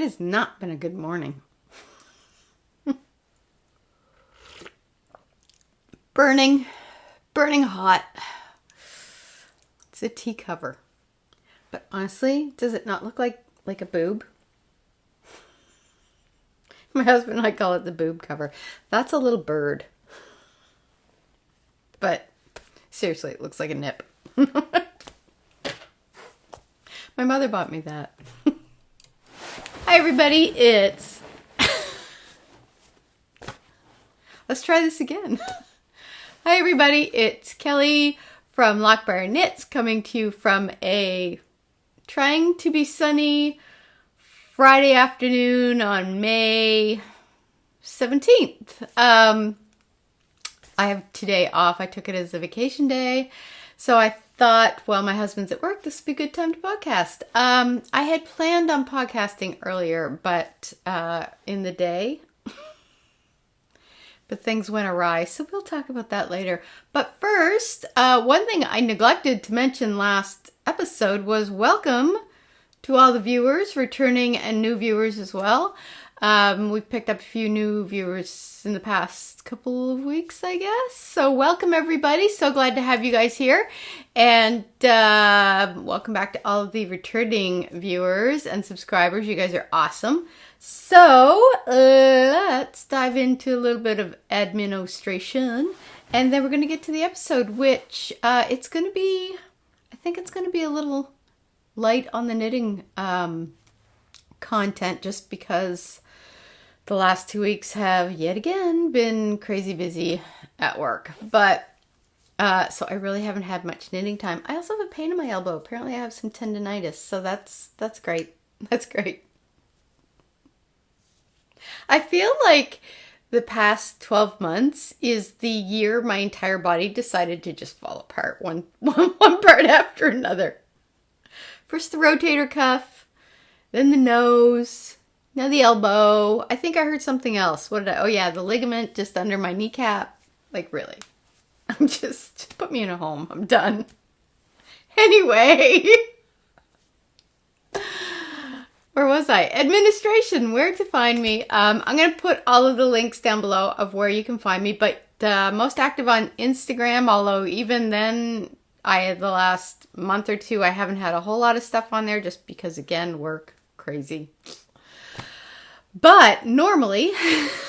has not been a good morning. Burning hot. It's a tea cover. But honestly, does it not look like a boob? My husband and I call it the boob cover. That's a little bird. But seriously, it looks like a nip. My mother bought me that. Hi everybody, it's... Let's try this again. Hi everybody, it's Kelly from Loch Briar Knits coming to you from a trying to be sunny Friday afternoon on May 17th. I have today off. I took it as a vacation day. So I thought, well, my husband's at work. This would be a good time to podcast. I had planned on podcasting earlier, but in the day, but things went awry. So we'll talk about that later. But first, one thing I neglected to mention last episode was welcome to all the viewers, returning and new viewers as well. We've picked up a few new viewers in the past couple of weeks, I guess. So welcome everybody. So glad to have you guys here. And welcome back to all of the returning viewers and subscribers. You guys are awesome. So let's dive into a little bit of administration. And then we're going to get to the episode, which it's going to be, I think it's going to be a little light on the knitting content just because the last 2 weeks have yet again been crazy busy at work. But, so I really haven't had much knitting time. I also have a pain in my elbow. Apparently I have some tendonitis. So that's great. That's great. I feel like the past 12 months is the year my entire body decided to just fall apart one part after another. First the rotator cuff, then the nose, now the elbow. I think I heard something else. Oh yeah, the ligament just under my kneecap. Like really. Just put me in a home. I'm done. Anyway. Where was I? Administration, where to find me. I'm going to put all of the links down below of where you can find me, but most active on Instagram, although even then, the last month or two, I haven't had a whole lot of stuff on there just because, again, work, crazy. But normally,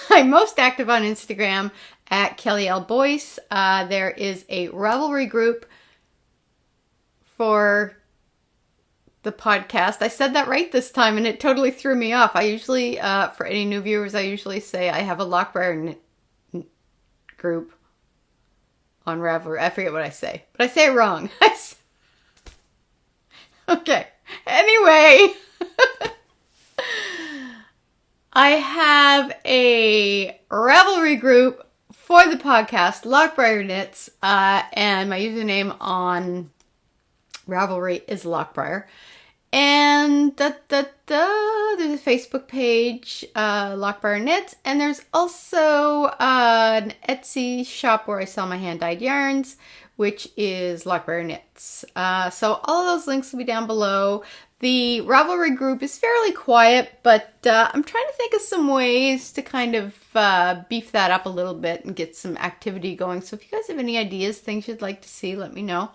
I'm most active on Instagram at Kelly L. Boyce. There is a Ravelry group for the podcast. I said that right this time and it totally threw me off. I usually, for any new viewers, I usually say I have a Loch Briar group on Ravelry. I forget what I say, but I say it wrong. Okay. Anyway, I have a Ravelry group for the podcast, Loch Briar Knits, and my username on Ravelry is Loch Briar. And there's a Facebook page, Loch Briar Knits, and there's also an Etsy shop where I sell my hand-dyed yarns, which is Loch Briar Knits. So all of those links will be down below. The Ravelry group is fairly quiet, but I'm trying to think of some ways to kind of beef that up a little bit and get some activity going. So if you guys have any ideas, things you'd like to see, let me know.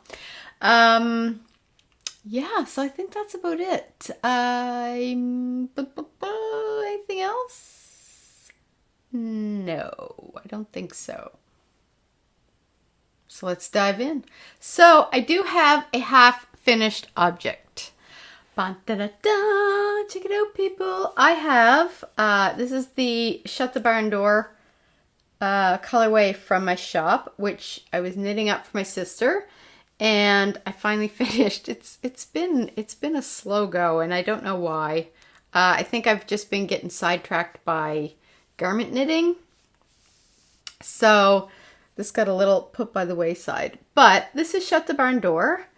Yeah, so I think that's about it. Anything else? No, I don't think so. So let's dive in. So I do have a half-finished object. Ba-da-da-da. Check it out, people. I have, this is the Shut the Barn Door colorway from my shop, which I was knitting up for my sister. And I finally finished. It's been a slow go, and I don't know why. I think I've just been getting sidetracked by garment knitting. So this got a little put by the wayside. But this is Shut the Barn Door.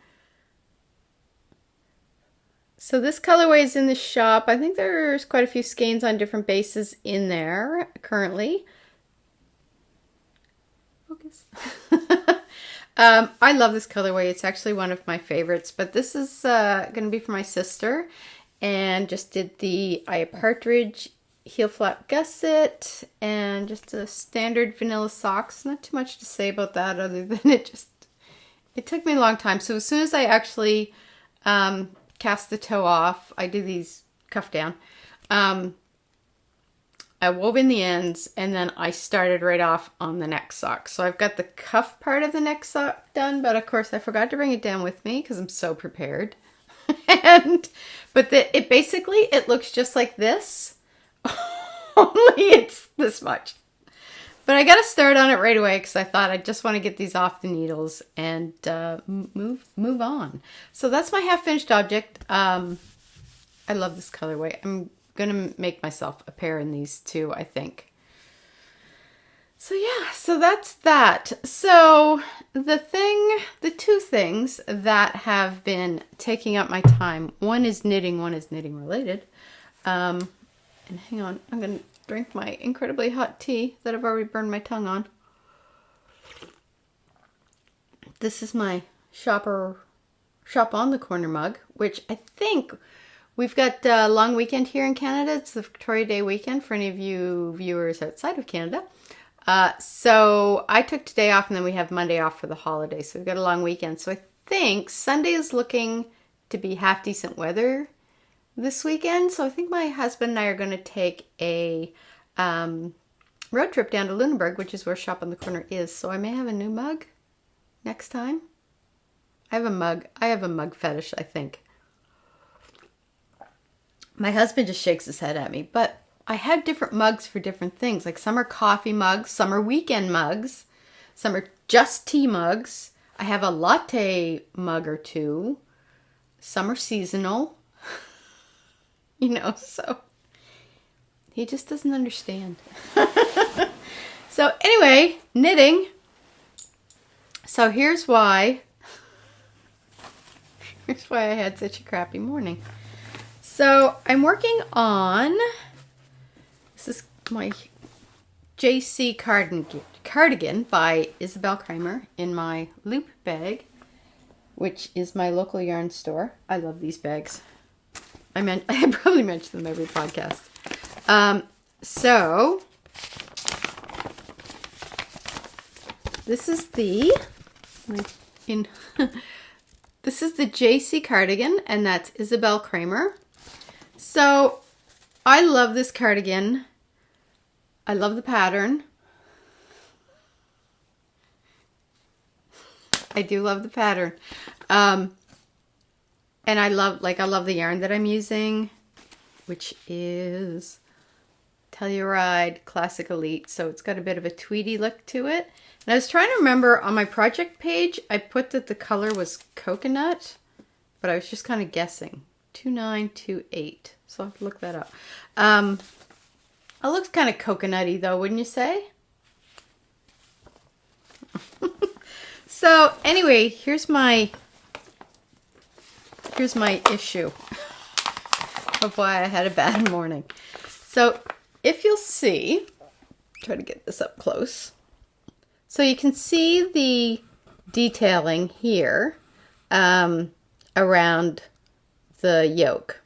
So this colorway is in the shop. I think there's quite a few skeins on different bases in there currently. Focus. I love this colorway. It's actually one of my favorites, but this is going to be for my sister. and just did the Aya Partridge heel flap gusset and just a standard vanilla socks. Not too much to say about that other than it took me a long time. So as soon as I actually cast the toe off, I do these cuff down. I wove in the ends and then I started right off on the neck sock. So I've got the cuff part of the neck sock done, but of course I forgot to bring it down with me because I'm so prepared. But it basically looks just like this, only it's this much. But I got to start on it right away because I thought I just want to get these off the needles and move on. So that's my half finished object. I love this colorway. I'm gonna make myself a pair in these too, I think. So yeah, so that's that. So the two things that have been taking up my time, one is knitting related. And hang on, I'm gonna drink my incredibly hot tea that I've already burned my tongue on. This is my Shop on the Corner mug, which I think we've got a long weekend here in Canada. It's the Victoria Day weekend for any of you viewers outside of Canada. So I took today off and then we have Monday off for the holiday. So we've got a long weekend. So I think Sunday is looking to be half decent weather this weekend. So I think my husband and I are going to take a road trip down to Lunenburg, which is where Shop on the Corner is. So I may have a new mug next time. I have a mug fetish, I think. My husband just shakes his head at me, but I have different mugs for different things. Like some are coffee mugs, some are weekend mugs, some are just tea mugs. I have a latte mug or two. Some are seasonal. So he just doesn't understand. So anyway, knitting. So here's why I had such a crappy morning. So I'm working on, this is my Jaycee cardigan by Isabell Kraemer in my loop bag, which is my local yarn store. I love these bags. I probably mention them every podcast. So this is the Jaycee cardigan, and that's Isabell Kraemer. So I love this cardigan. I love the pattern. I do love the pattern. And I love the yarn that I'm using, which is Telluride Classic Elite. So it's got a bit of a tweedy look to it. And I was trying to remember on my project page, I put that the color was coconut, but I was just kind of guessing. 2928. So I'll have to look that up. It looks kind of coconutty though, wouldn't you say? So anyway, here's my issue of why I had a bad morning. So if you'll see, try to get this up close. So you can see the detailing here around the yoke.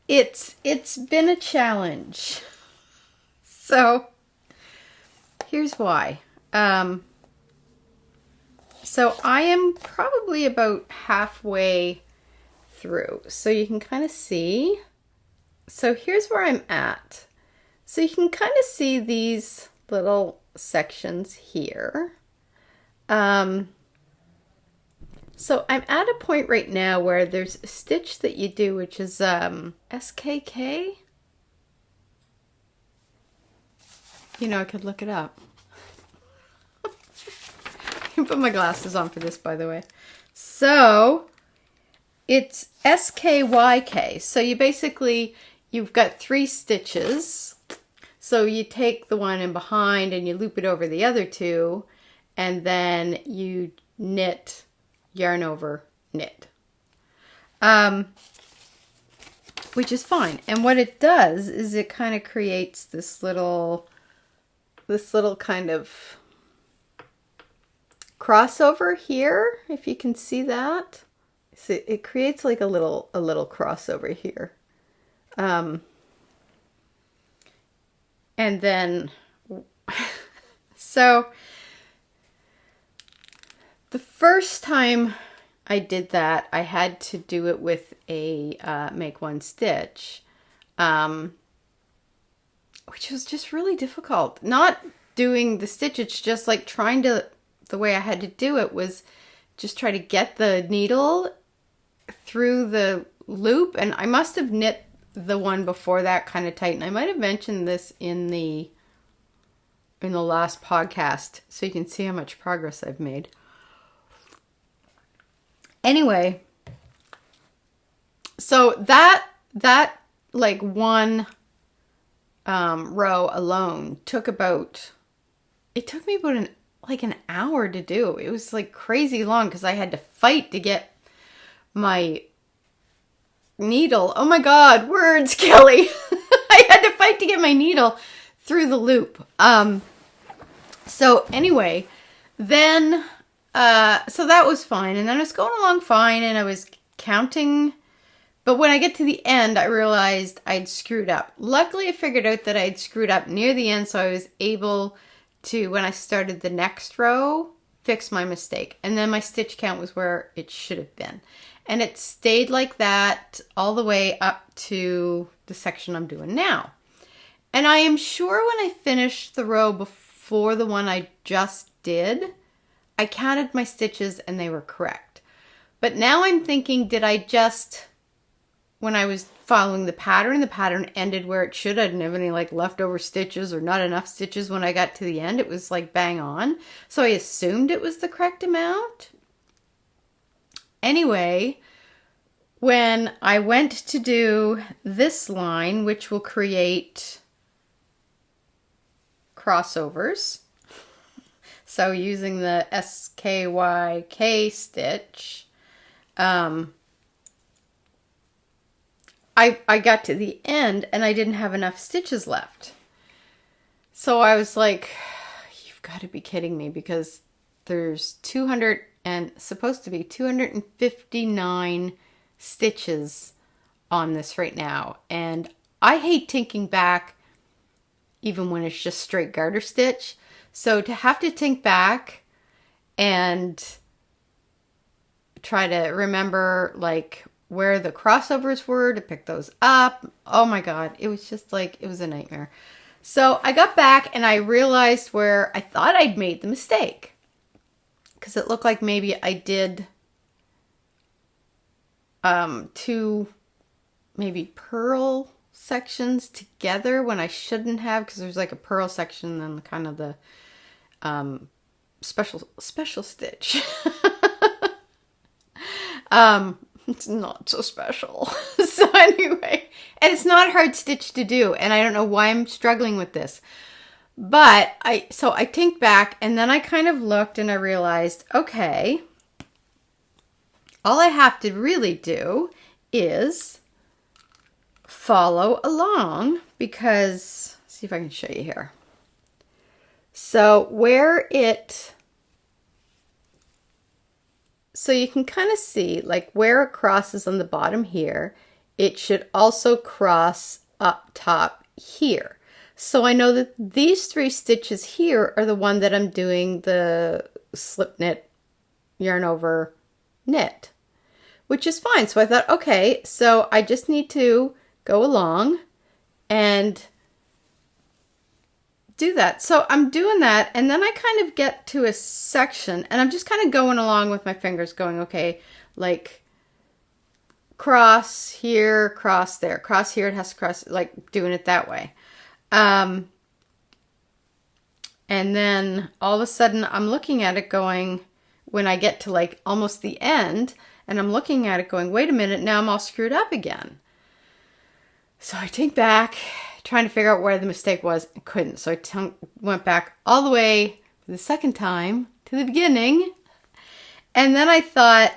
It's been a challenge. So here's why. So I am probably about halfway through. So you can kind of see. So here's where I'm at. So you can kind of see these little sections here. So I'm at a point right now where there's a stitch that you do, which is SKK. I could look it up. I can put my glasses on for this, by the way. So it's SKYK. So you've got 3 stitches. So you take the one in behind and you loop it over the other 2, and then you knit, yarn over, knit. Which is fine. And what it does is it kind of creates this little kind of crossover here, if you can see that. So it creates like a little crossover here. And then, so the first time I did that, I had to do it with a make one stitch, which was just really difficult. Not doing the stitch, it's just like trying to, the way I had to do it was just try to get the needle through the loop. And I must have knit the one before that kind of tight. And I might have mentioned this in the last podcast, so you can see how much progress I've made. Anyway, so that like one row alone took me about an hour to do. It was like crazy long because I had to fight to get my needle. Oh my God, words, Kelly. I had to fight to get my needle through the loop. So anyway, then, so that was fine. And then I was going along fine and I was counting. But when I get to the end, I realized I'd screwed up. Luckily, I figured out that I'd screwed up near the end. So I was able to, when I started the next row, fix my mistake. And then my stitch count was where it should have been. And it stayed like that all the way up to the section I'm doing now. And I am sure when I finished the row before the one I just did, I counted my stitches and they were correct. But now I'm thinking, did I just, when I was following the pattern ended where it should. I didn't have any like leftover stitches or not enough stitches when I got to the end. It was like bang on. So I assumed it was the correct amount. Anyway, when I went to do this line, which will create crossovers, so using the SKYK stitch, I got to the end and I didn't have enough stitches left. So I was like, you've got to be kidding me, because there's 200 and supposed to be 259 stitches on this right now. And I hate tink back even when it's just straight garter stitch. So to have to tink back and try to remember like where the crossovers were to pick those up. Oh my God. It was just like, it was a nightmare. So I got back and I realized where I thought I'd made the mistake, because it looked like maybe I did two maybe purl sections together when I shouldn't have, because there's like a purl section and then kind of the special stitch. It's not so special. So anyway, and it's not hard stitch to do, and I don't know why I'm struggling with this. But I tinked back and then I kind of looked and I realized, okay, all I have to really do is follow along, because, see if I can show you here. So so you can kind of see like where it crosses on the bottom here, it should also cross up top here. So I know that these 3 stitches here are the one that I'm doing the slip knit, yarn over, knit, which is fine. So I thought, okay, so I just need to go along and do that. So I'm doing that, and then I kind of get to a section and I'm just kind of going along with my fingers going, okay, like cross here, cross there, cross here, it has to cross, like doing it that way. And then all of a sudden I'm looking at it going, when I get to like almost the end, and I'm looking at it going, wait a minute, now I'm all screwed up again. So I take back, trying to figure out where the mistake was, and couldn't. So I went back all the way for the second time to the beginning. And then I thought,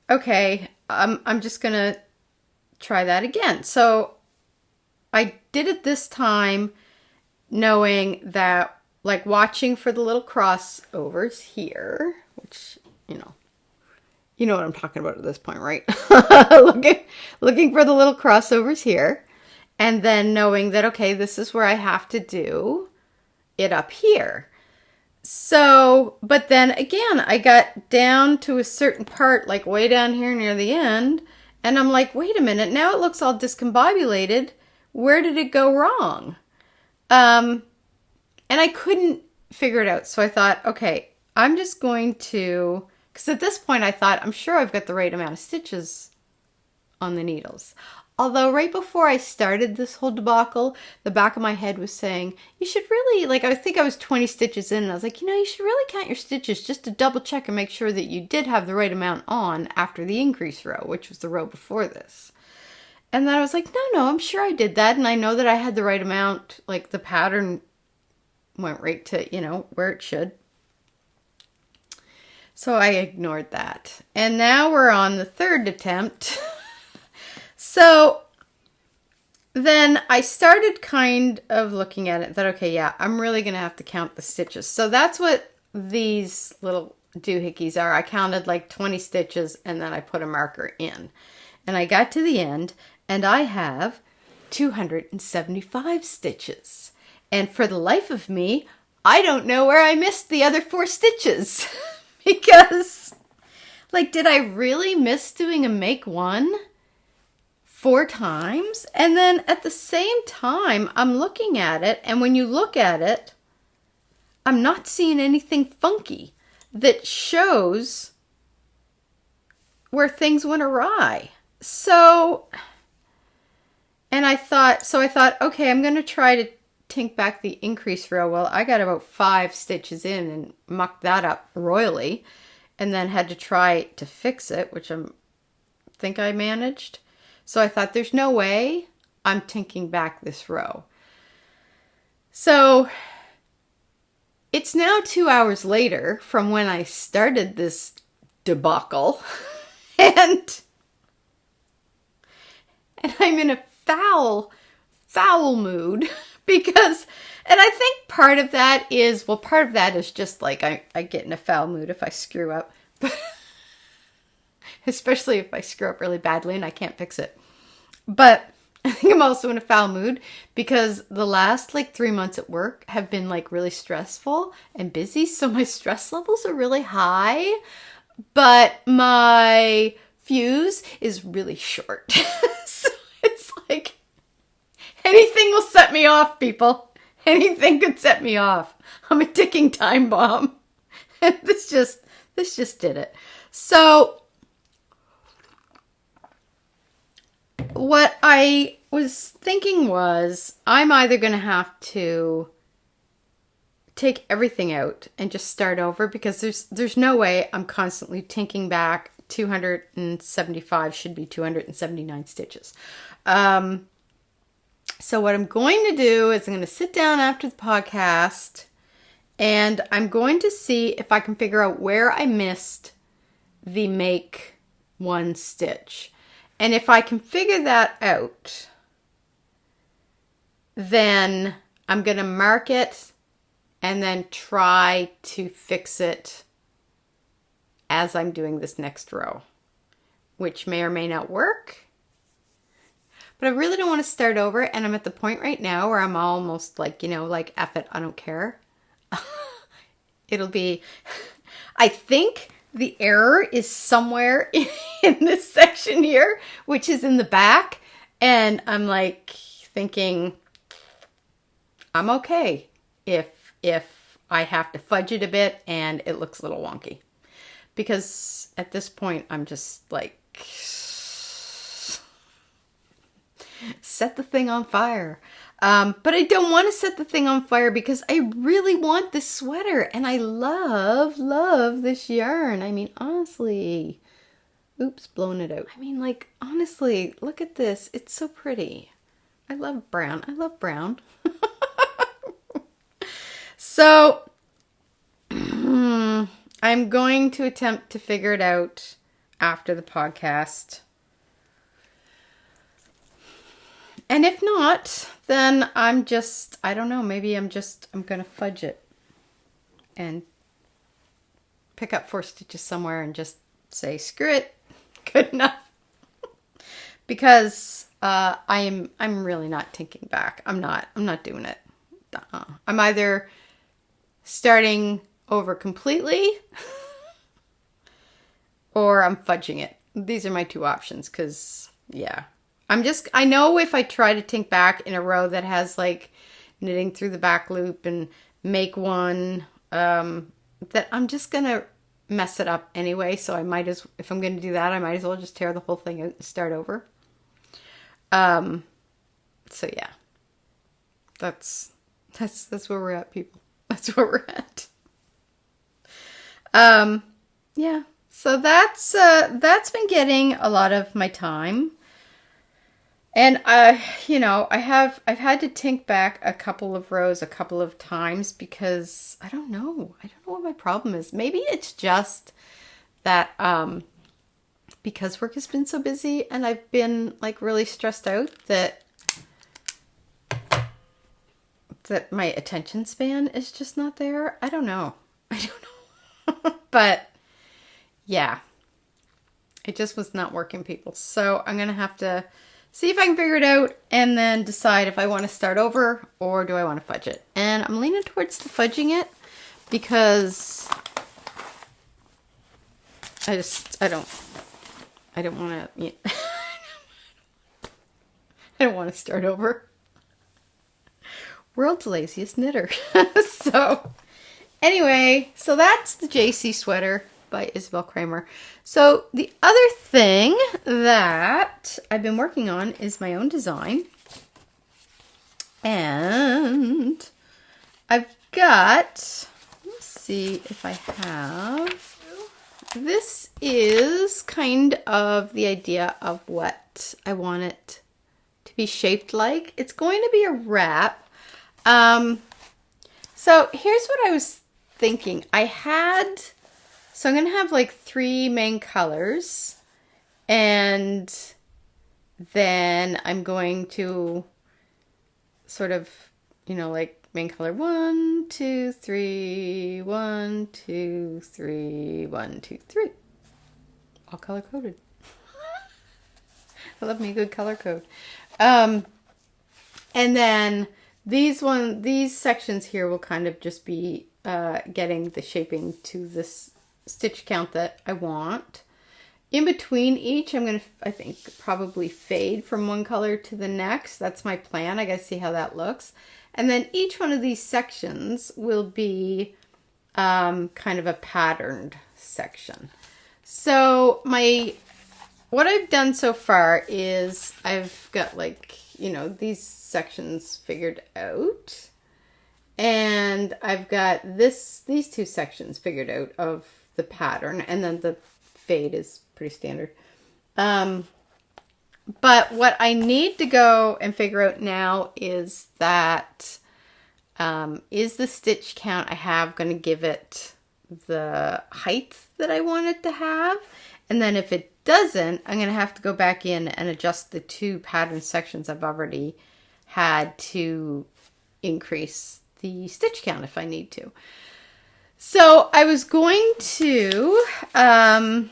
okay, I'm just going to try that again. So I did it this time knowing that like watching for the little crossovers here, which, you know what I'm talking about at this point, right? looking for the little crossovers here, and then knowing that, okay, this is where I have to do it up here. So, but then again, I got down to a certain part, like way down here near the end, and I'm like, wait a minute, now it looks all discombobulated. Where did it go wrong? And I couldn't figure it out. So I thought, okay, I'm just going to, because at this point I thought, I'm sure I've got the right amount of stitches on the needles. Although right before I started this whole debacle, the back of my head was saying, you should really, like, I think I was 20 stitches in, and I was like, you should really count your stitches just to double check and make sure that you did have the right amount on after the increase row, which was the row before this. And then I was like, no, I'm sure I did that, and I know that I had the right amount, like the pattern went right to, where it should. So I ignored that. And now we're on the third attempt. So then I started kind of looking at it that, okay, yeah, I'm really going to have to count the stitches. So that's what these little doohickeys are. I counted like 20 stitches and then I put a marker in. And I got to the end and I have 275 stitches. And for the life of me, I don't know where I missed the other 4 stitches. Because, like, did I really miss doing a make one 4 times? And then at the same time, I'm looking at it, and when you look at it, I'm not seeing anything funky that shows where things went awry. So I thought, okay, I'm going to try to tink back the increase row. Well, I got about 5 stitches in and mucked that up royally, and then had to try to fix it, which I think I managed. So I thought, there's no way I'm tinking back this row. So it's now 2 hours later from when I started this debacle, and I'm in a foul mood because, and I think part of that is just like I get in a foul mood if I screw up, especially if I screw up really badly and I can't fix it. But I think I'm also in a foul mood because the last 3 months at work have been really stressful and busy. So my stress levels are really high, but my fuse is really short. So it's like anything will set me off, people. Anything could set me off. I'm a ticking time bomb. And this just did it. So what I was thinking was, I'm either going to have to take everything out and just start over, because there's no way I'm constantly tinking back. 275 should be 279 stitches. So what I'm going to do is I'm going to sit down after the podcast and I'm going to see if I can figure out where I missed the make one stitch. And if I can figure that out, then I'm going to mark it and then try to fix it as I'm doing this next row, which may or may not work. But I really don't want to start over, and I'm at the point right now where I'm almost F it, I don't care. It'll be, I think the error is somewhere in this section here, which is in the back, and I'm thinking, I'm okay if I have to fudge it a bit and it looks a little wonky. Because at this point, I'm just set the thing on fire. But I don't want to set the thing on fire because I really want this sweater. And I love this yarn. I mean, honestly. Oops, blown it out. I mean, honestly, look at this. It's so pretty. I love brown. So, I'm going to attempt to figure it out after the podcast. And if not, then I don't know, maybe I'm going to fudge it. and pick up 4 stitches somewhere and just say, screw it, good enough. Because I'm really not tinking back. I'm not doing it. I'm either starting over completely or I'm fudging it. These are my 2 options because, yeah. I know if I try to tink back in a row that has like knitting through the back loop and make one, that I'm just going to mess it up anyway. So if I'm going to do that, I might as well just tear the whole thing out and start over. So yeah, that's where we're at, people. That's where we're at. Yeah, so that's been getting a lot of my time. And, you know, I've had to tink back a couple of rows a couple of times because I don't know what my problem is. Maybe it's just that, because work has been so busy and I've been like really stressed out that my attention span is just not there. I don't know. But yeah, it just was not working, people. So I'm going to have to see if I can figure it out and then decide if I want to start over or do I want to fudge it. And I'm leaning towards the fudging it because I don't want to, I don't want to start over. World's laziest knitter. So anyway, so that's the Jaycee sweater by Isabell Kraemer. So the other thing that I've been working on is my own design. And I've got, let's see if I have, this is kind of the idea of what I want it to be shaped like. It's going to be a wrap. So here's what I was thinking. So I'm going to have like 3 main colors, and then I'm going to sort of, you know, like main color 1, 2, 3, 1, 2, 3, 1, 2, 3. All color coded. I love me a good color code. And then these sections here will kind of just be getting the shaping to this stitch count that I want. In between each, I'm going to, I think, probably fade from one color to the next. That's my plan. I got to see how that looks. And then each one of these sections will be kind of a patterned section. So what I've done so far is I've got like, you know, these sections figured out. And I've got these 2 sections figured out of the pattern, and then the fade is pretty standard. But what I need to go and figure out now is that, is the stitch count I have going to give it the height that I want it to have? And then if it doesn't, I'm going to have to go back in and adjust the 2 pattern sections I've already had to increase the stitch count if I need to. So I was going to, and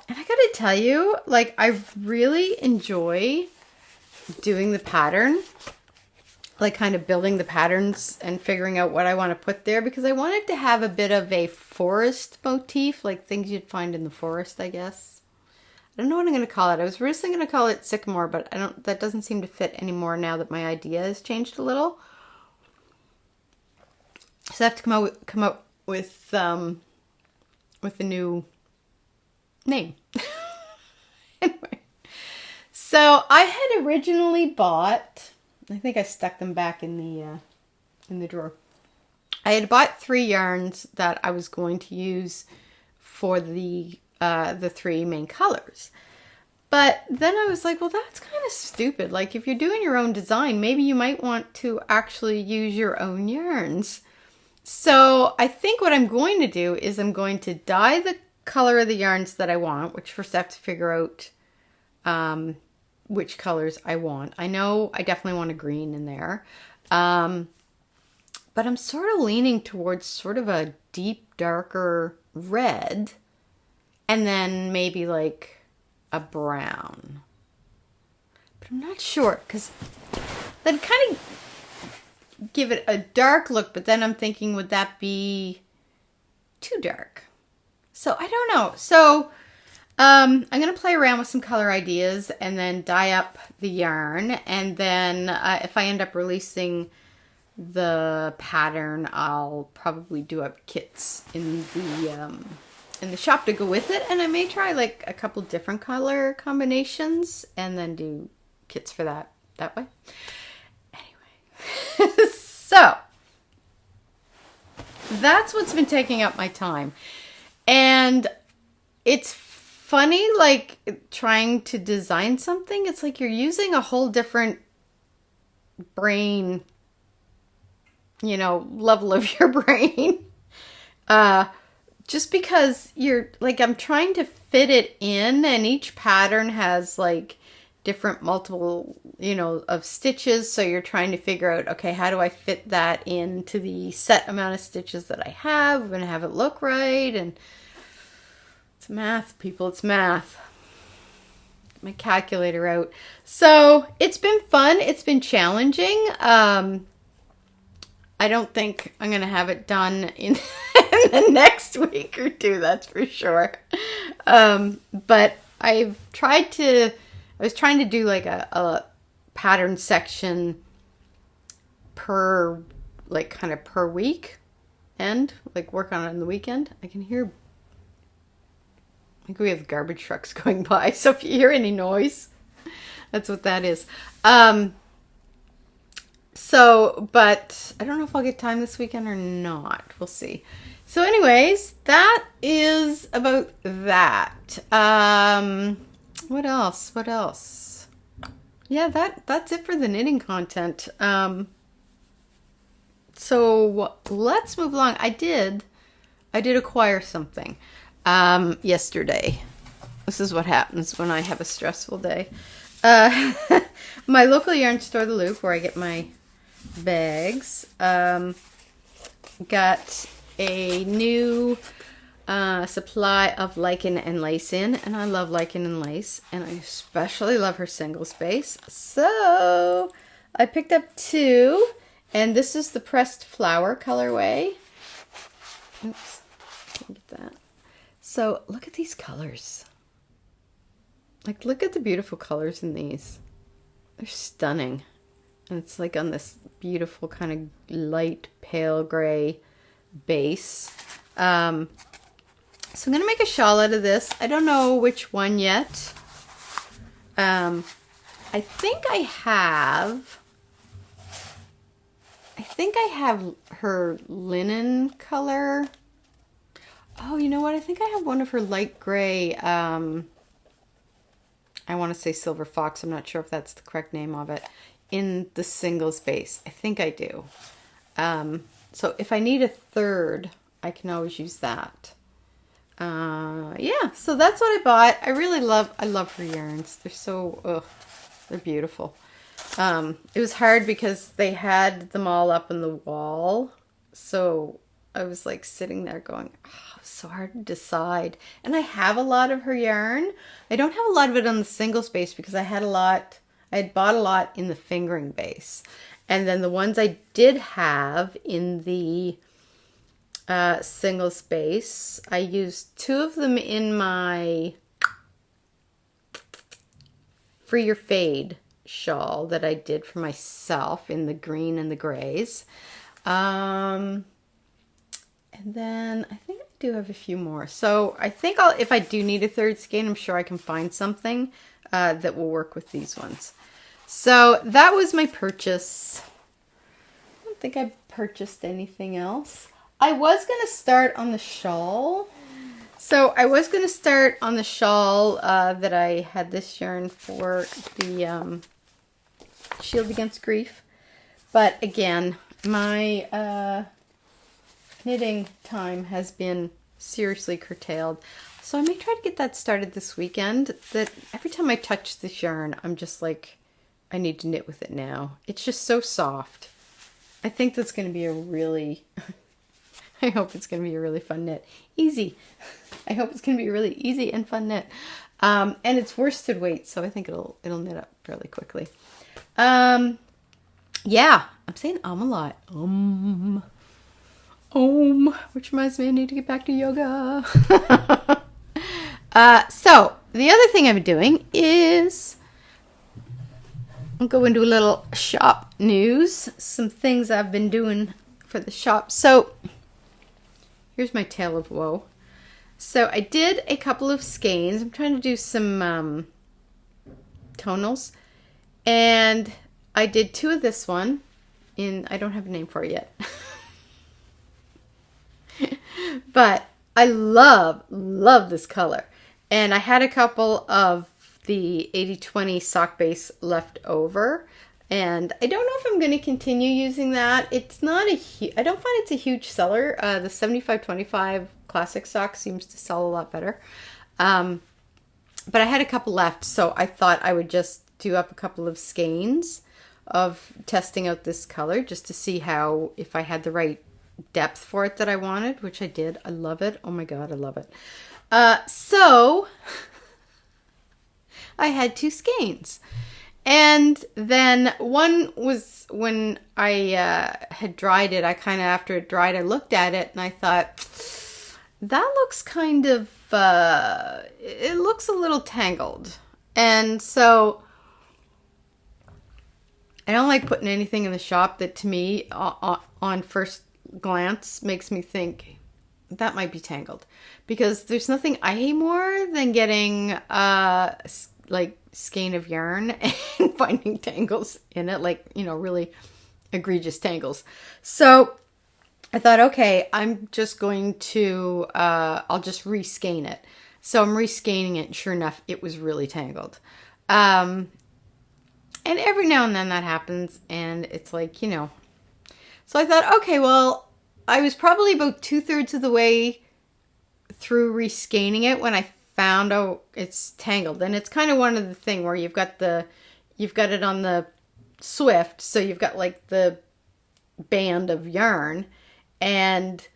I gotta tell you, like, I really enjoy doing the pattern, like kind of building the patterns and figuring out what I want to put there, because I wanted to have a bit of a forest motif, like things you'd find in the forest, I guess. I don't know what I'm going to call it. I was originally going to call it sycamore, but that doesn't seem to fit anymore now that my idea has changed a little. So I have to come up with a new name. Anyway, so I had originally bought, I think I stuck them back in the drawer. I had bought 3 yarns that I was going to use for the 3 main colors. But then I was like, well, that's kind of stupid. Like, if you're doing your own design, maybe you might want to actually use your own yarns. So I think what I'm going to do is I'm going to dye the color of the yarns that I want, which first I have to figure out which colors I want. I know I definitely want a green in there. but I'm sort of leaning towards sort of a deep, darker red, and then maybe like a brown. But I'm not sure, because then kind of give it a dark look, but then I'm thinking, would that be too dark? So I don't know. So I'm going to play around with some color ideas and then dye up the yarn. And then if I end up releasing the pattern, I'll probably do up kits in the shop to go with it. And I may try like a couple different color combinations and then do kits for that way. Anyway, so that's what's been taking up my time. And it's funny, like trying to design something. It's like you're using a whole different brain, you know, level of your brain. Just because you're like, I'm trying to fit it in, and each pattern has like different multiple, you know, of stitches. So you're trying to figure out, okay, how do I fit that into the set amount of stitches that I have? I'm going to have it look right. And it's math, people, it's math. Get my calculator out. So it's been fun. It's been challenging. I don't think I'm going to have it done in the next week or two, that's for sure. But I was trying to do like a pattern section per, like kind of per week and like work on it on the weekend. I can hear, I think we have garbage trucks going by. So if you hear any noise, that's what that is. But I don't know if I'll get time this weekend or not. We'll see. So anyways, that is about that. What else? Yeah, that's it for the knitting content. So let's move along. I did acquire something yesterday. This is what happens when I have a stressful day. My local yarn store, The Loop, where I get my bags, got a new supply of lichen and lace in, and I love lichen and lace, and I especially love her single space. So I picked up two, and this is the pressed flower colorway. Oops, get that. So look at these colors. Like, look at the beautiful colors in these. They're stunning. And it's like on this beautiful kind of light pale gray base. So I'm going to make a shawl out of this. I don't know which one yet. I think I have her linen color. Oh, you know what? I think I have one of her light gray, I want to say Silver Fox. I'm not sure if that's the correct name of it. In the single space. I think I do. So if I need a third, I can always use that. Yeah, so that's what I bought. I love her yarns. They're they're beautiful. It was hard because they had them all up on the wall. So I was like sitting there going, oh, it's so hard to decide. And I have a lot of her yarn. I don't have a lot of it on the single space because I had bought a lot in the fingering base. And then the ones I did have in the single space, I used two of them in my Free Your Fade shawl that I did for myself in the green and the grays. And then I think I do have a few more. So I think if I do need a third skein, I'm sure I can find something that will work with these ones. So that was my purchase. I don't think I purchased anything else. I was going to start on the shawl. So I was going to start on the shawl that I had this yarn for, the Shield Against Grief. But again, my knitting time has been seriously curtailed. So I may try to get that started this weekend. That every time I touch this yarn, I'm just like, I need to knit with it now. It's just so soft. I think that's going to be a really, I hope it's going to be a really fun knit. Easy. I hope it's going to be a really easy and fun knit. And it's worsted weight, so I think it'll knit up fairly quickly. Yeah, I'm saying a lot. Which reminds me I need to get back to yoga. So the other thing I've been doing is I'll go into a little shop news. Some things I've been doing for the shop. So here's my tale of woe. So I did a couple of skeins. I'm trying to do some tonals. And I did 2 of this one in, I don't have a name for it yet. But I love this color. And I had a couple of the 80/20 sock base left over. And I don't know if I'm going to continue using that. It's not I don't find it's a huge seller. The 75/25 classic sock seems to sell a lot better. But I had a couple left, so I thought I would just do up a couple of skeins of testing out this color just to see how, if I had the right depth for it that I wanted, which I did. I love it. Oh my God, I love it. So I had 2 skeins. And then one was when I had dried it, after it dried, I looked at it and I thought, that looks kind of, it looks a little tangled. And so I don't like putting anything in the shop that to me on first glance makes me think that might be tangled, because there's nothing I hate more than getting like skein of yarn and finding tangles in it, like, you know, really egregious tangles. So I thought, okay, I'm just going to I'll just reskein it. So I'm reskeining it, and sure enough, it was really tangled. And every now and then that happens, and it's like, you know. So I thought, okay, well, I was probably about 2/3 of the way through reskeining it when I found, oh, it's tangled. And it's kind of one of the thing where you've got it on the Swift, so you've got like the band of yarn, and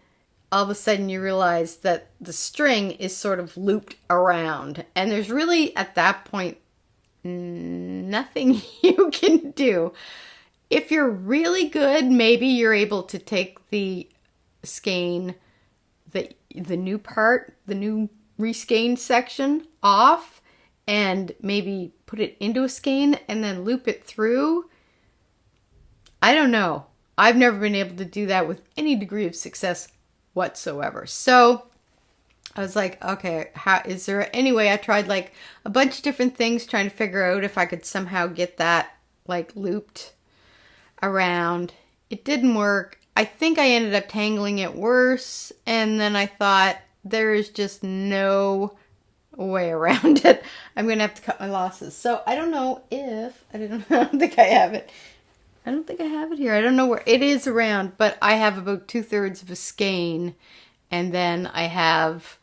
all of a sudden you realize that the string is sort of looped around, and there's really at that point nothing you can do. If you're really good, maybe you're able to take the skein, the new part, the new reskein section off, and maybe put it into a skein and then loop it through. I don't know. I've never been able to do that with any degree of success whatsoever. So I was like, okay, is there any way? I tried like a bunch of different things trying to figure out if I could somehow get that like looped around. It didn't work. I think I ended up tangling it worse, and then I thought, there is just no way around it. I'm going to have to cut my losses. So I don't know if, I don't think I have it. I don't think I have it here. I don't know where it is around, but I have about 2/3 of a skein, and then I have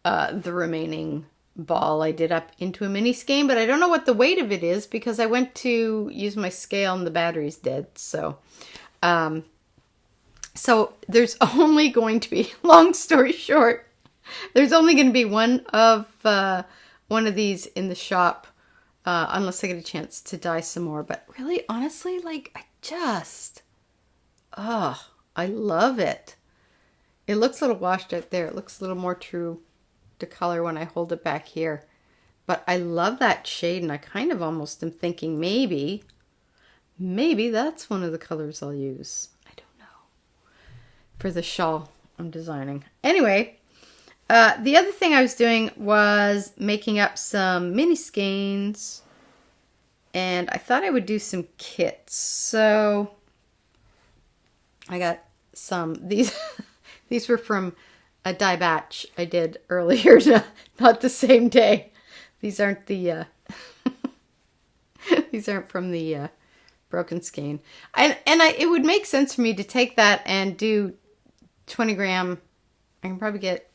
the remaining ball I did up into a mini skein, but I don't know what the weight of it is because I went to use my scale and the battery's dead. So, so there's only going to be, long story short, there's only going to be one of these in the shop, unless I get a chance to dye some more. But really, honestly, like, I love it. It looks a little washed out there. It looks a little more true to color when I hold it back here. But I love that shade, and I kind of almost am thinking maybe that's one of the colors I'll use. I don't know. For the shawl I'm designing. Anyway, the other thing I was doing was making up some mini skeins, and I thought I would do some kits. So I got some, these were from a dye batch I did earlier, not the same day. These aren't the, these aren't from the broken skein. It would make sense for me to take that and do 20 gram. I can probably get,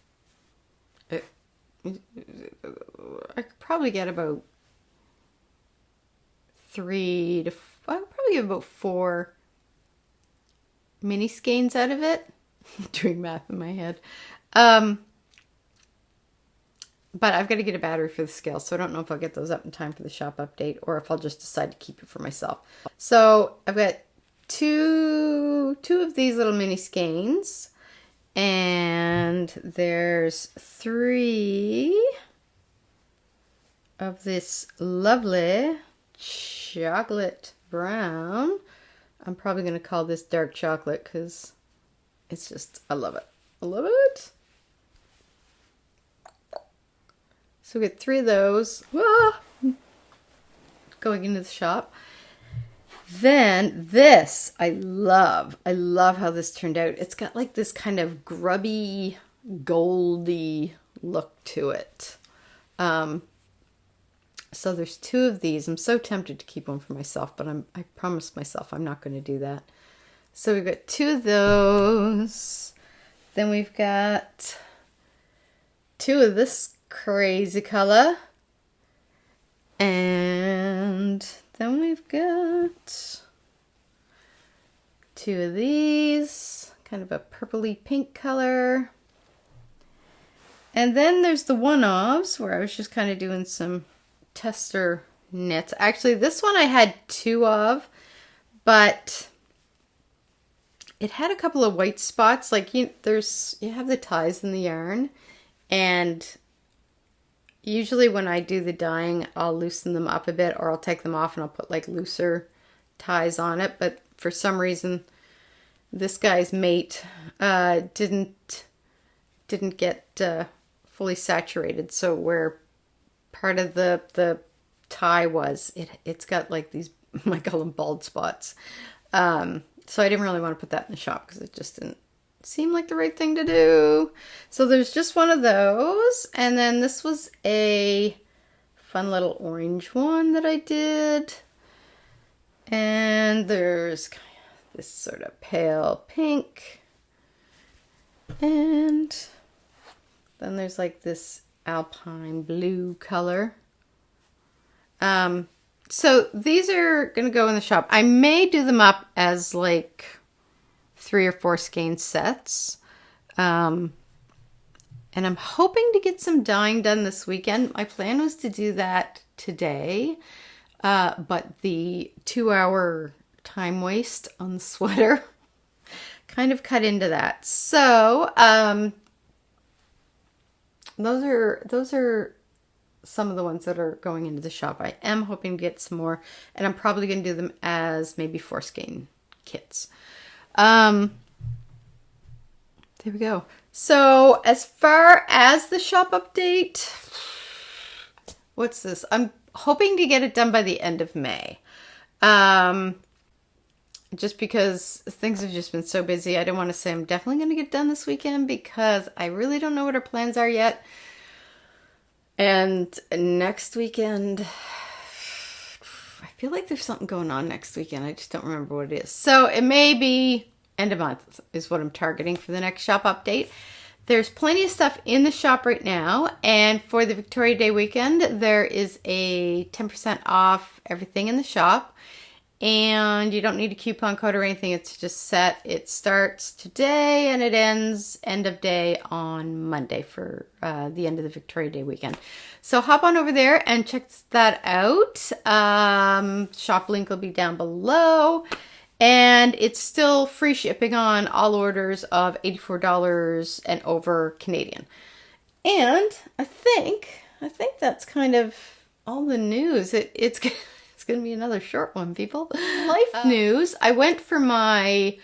I could probably get about I could probably get about 4 mini skeins out of it. Doing math in my head. But I've got to get a battery for the scale, so I don't know if I'll get those up in time for the shop update or if I'll just decide to keep it for myself. So I've got two of these little mini skeins, and there's 3 of this lovely chocolate brown. I'm probably going to call this dark chocolate because it's just, I love it. I love it. So we get 3 of those. Ah! Going into the shop. Then this, I love. I love how this turned out. It's got like this kind of grubby, goldy look to it. So there's 2 of these. I'm so tempted to keep one for myself, but I promised myself I'm not going to do that. So we've got 2 of those. Then we've got 2 of this crazy color. And then we've got 2 of these, kind of a purpley pink color. And then there's the one-offs where I was just kind of doing some tester knits. Actually, this one I had 2 of, but it had a couple of white spots. Like you have the ties in the yarn, and usually when I do the dyeing, I'll loosen them up a bit, or I'll take them off and I'll put like looser ties on it. But for some reason, this guy's mate didn't get fully saturated. So where part of the tie was, it's got like these, I call them bald spots. So I didn't really want to put that in the shop because it just didn't seem like the right thing to do. So there's just one of those. And then this was a fun little orange one that I did. And there's this sort of pale pink. And then there's like this alpine blue color. So these are going to go in the shop. I may do them up as like 3 or 4 skein sets. And I'm hoping to get some dyeing done this weekend. My plan was to do that today. But the 2-hour time waste on the sweater kind of cut into that. So, those are some of the ones that are going into the shop. I am hoping to get some more, and I'm probably going to do them as maybe 4 skein kits. There we go. So as far as the shop update, what's this? I'm hoping to get it done by the end of May. Just because things have just been so busy. I don't want to say I'm definitely going to get done this weekend because I really don't know what our plans are yet. And next weekend, I feel like there's something going on next weekend. I just don't remember what it is. So it may be end of month is what I'm targeting for the next shop update. There's plenty of stuff in the shop right now. And for the Victoria Day weekend, there is a 10% off everything in the shop. And you don't need a coupon code or anything. It's just set. It starts today and it ends end of day on Monday for the end of the Victoria Day weekend. So hop on over there and check that out. Shop link will be down below. And it's still free shipping on all orders of $84 and over Canadian. And I think that's kind of all the news. It's going to be another short one, people. Life news. I went for my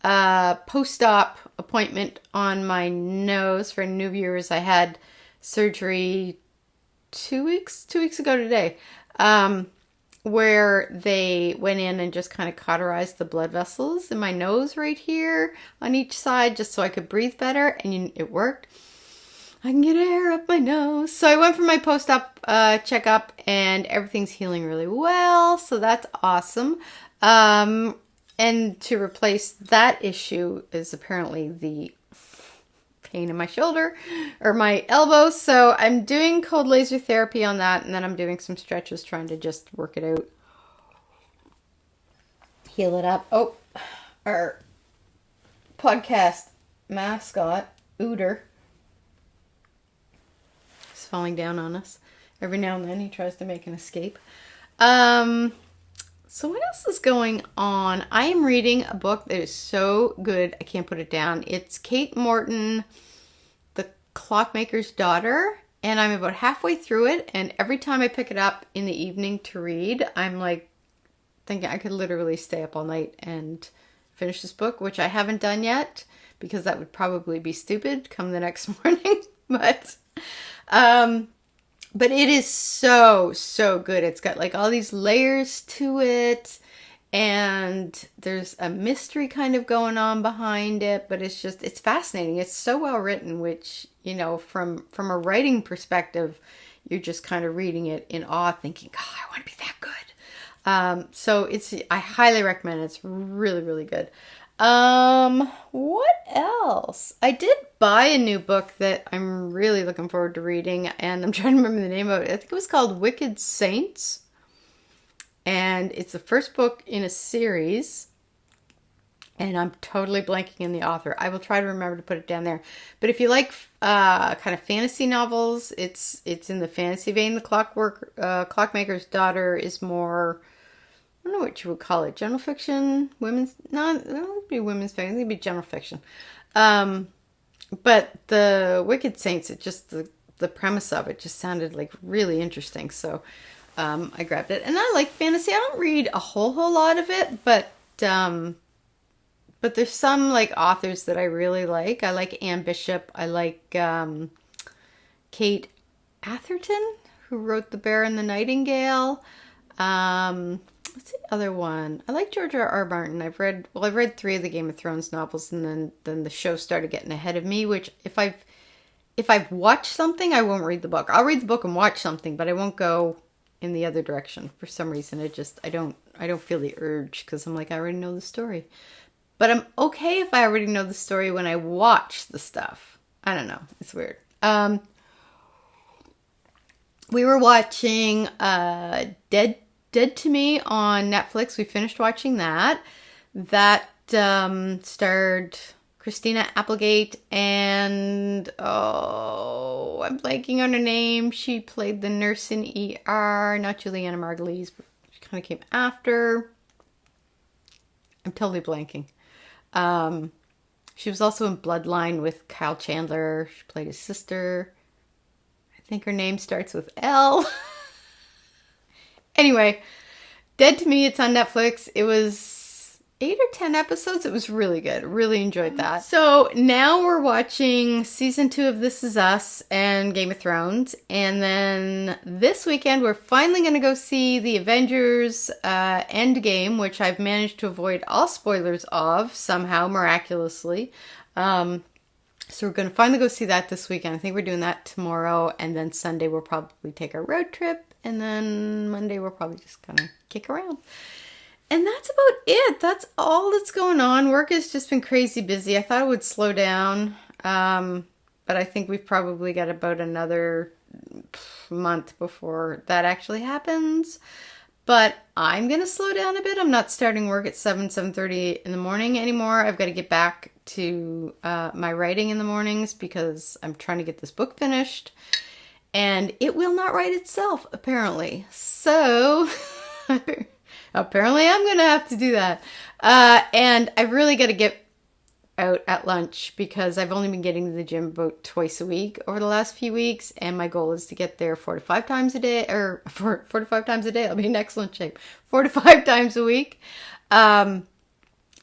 post-op appointment on my nose. For new viewers, I had surgery 2 weeks ago today, where they went in and just kind of cauterized the blood vessels in my nose right here on each side just so I could breathe better, and it worked. I can get air up my nose. So I went for my post-op checkup and everything's healing really well. So that's awesome. And to replace that issue is apparently the pain in my shoulder or my elbow. So I'm doing cold laser therapy on that. And then I'm doing some stretches trying to just work it out. Heal it up. Oh, podcast mascot, Ooter, is falling down on us. Every now and then he tries to make an escape. So what else is going on? I am reading a book that is so good, I can't put it down. It's Kate Morton, The Clockmaker's Daughter, and I'm about halfway through it, and every time I pick it up in the evening to read, I'm like thinking I could literally stay up all night and finish this book, which I haven't done yet, because that would probably be stupid come the next morning, but it is so, so good. It's got like all these layers to it, and there's a mystery kind of going on behind it, but it's fascinating. It's so well written, which, you know, from a writing perspective, you're just kind of reading it in awe, thinking, oh, I want to be that good. So I highly recommend it. It's really, really good. What else? I did buy a new book that I'm really looking forward to reading, and I'm trying to remember the name of it. I think it was called Wicked Saints, and it's the first book in a series, and I'm totally blanking on the author. I will try to remember to put it down there. But if you like kind of fantasy novels, it's in the fantasy vein. The Clockmaker's Daughter is more, I don't know what you would call it. General fiction? Women's? No, it wouldn't be women's fiction. I think it'd be general fiction. But the Wicked Saints, the premise of it just sounded like really interesting. So I grabbed it. And I like fantasy. I don't read a whole lot of it, but there's some like authors that I really like. I like Anne Bishop. I like Kate Atherton, who wrote The Bear and the Nightingale. What's the other one? I like George R.R. Martin. I've read 3 of the Game of Thrones novels, and then the show started getting ahead of me, which if I've watched something, I won't read the book. I'll read the book and watch something, but I won't go in the other direction. For some reason, I don't feel the urge, because I'm like, I already know the story. But I'm okay if I already know the story when I watch the stuff. I don't know. It's weird. We were watching Dead to Me on Netflix. We finished watching that. That starred Christina Applegate and, I'm blanking on her name. She played the nurse in ER, not Juliana Margulies, but she kind of came after. I'm totally blanking. She was also in Bloodline with Kyle Chandler. She played his sister. I think her name starts with L. Anyway, Dead to Me, it's on Netflix. It was 8 or 10 episodes. It was really good. Really enjoyed that. So now we're watching season 2 of This Is Us and Game of Thrones. And then this weekend, we're finally going to go see the Avengers Endgame, which I've managed to avoid all spoilers of somehow, miraculously. So we're going to finally go see that this weekend. I think we're doing that tomorrow. And then Sunday, we'll probably take a road trip. And then Monday, we'll probably just kind of kick around. And that's about it. That's all that's going on. Work has just been crazy busy. I thought it would slow down. But I think we've probably got about another month before that actually happens. But I'm going to slow down a bit. I'm not starting work at 7:30 in the morning anymore. I've got to get back to my writing in the mornings because I'm trying to get this book finished. And it will not write itself, apparently. So, apparently I'm going to have to do that. And I've really got to get out at lunch because I've only been getting to the gym about twice a week over the last few weeks. And my goal is to get there 4 to 5 times a day, or 4 to 5 times a day. I'll be in excellent shape. 4 to 5 times a week. And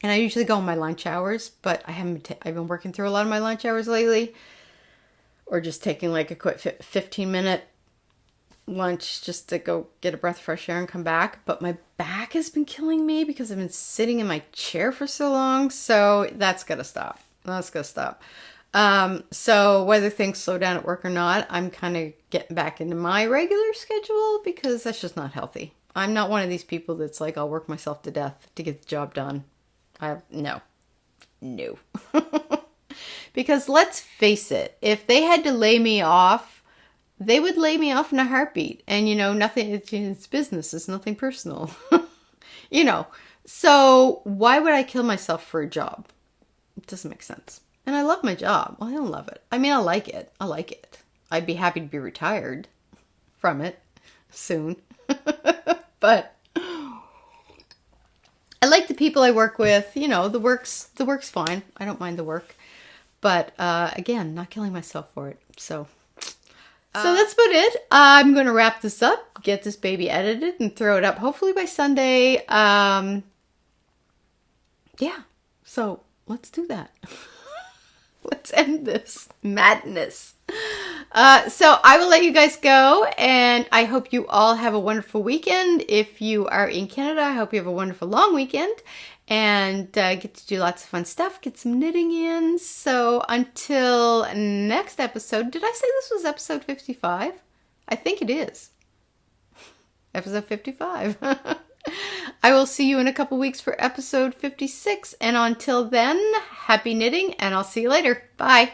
I usually go on my lunch hours, but I've been working through a lot of my lunch hours lately. Or just taking like a quick 15-minute lunch just to go get a breath of fresh air and come back. But my back has been killing me because I've been sitting in my chair for so long. So that's got to stop. That's got to stop. So whether things slow down at work or not, I'm kind of getting back into my regular schedule because that's just not healthy. I'm not one of these people that's like, I'll work myself to death to get the job done. No. Because let's face it, if they had to lay me off, they would lay me off in a heartbeat. And, nothing, it's business. It's nothing personal. So why would I kill myself for a job? It doesn't make sense. And I love my job. Well, I don't love it. I mean, I like it. I like it. I'd be happy to be retired from it soon. But I like the people I work with. You know, the work's fine. I don't mind the work. But again, not killing myself for it. So that's about it. I'm going to wrap this up, get this baby edited, and throw it up hopefully by Sunday. Yeah. So let's do that. Let's end this madness. So I will let you guys go, and I hope you all have a wonderful weekend. If you are in Canada, I hope you have a wonderful long weekend and get to do lots of fun stuff, get some knitting in. So until next episode, did I say this was episode 55? I think it is. Episode 55. I will see you in a couple weeks for episode 56. And until then, happy knitting, and I'll see you later. Bye.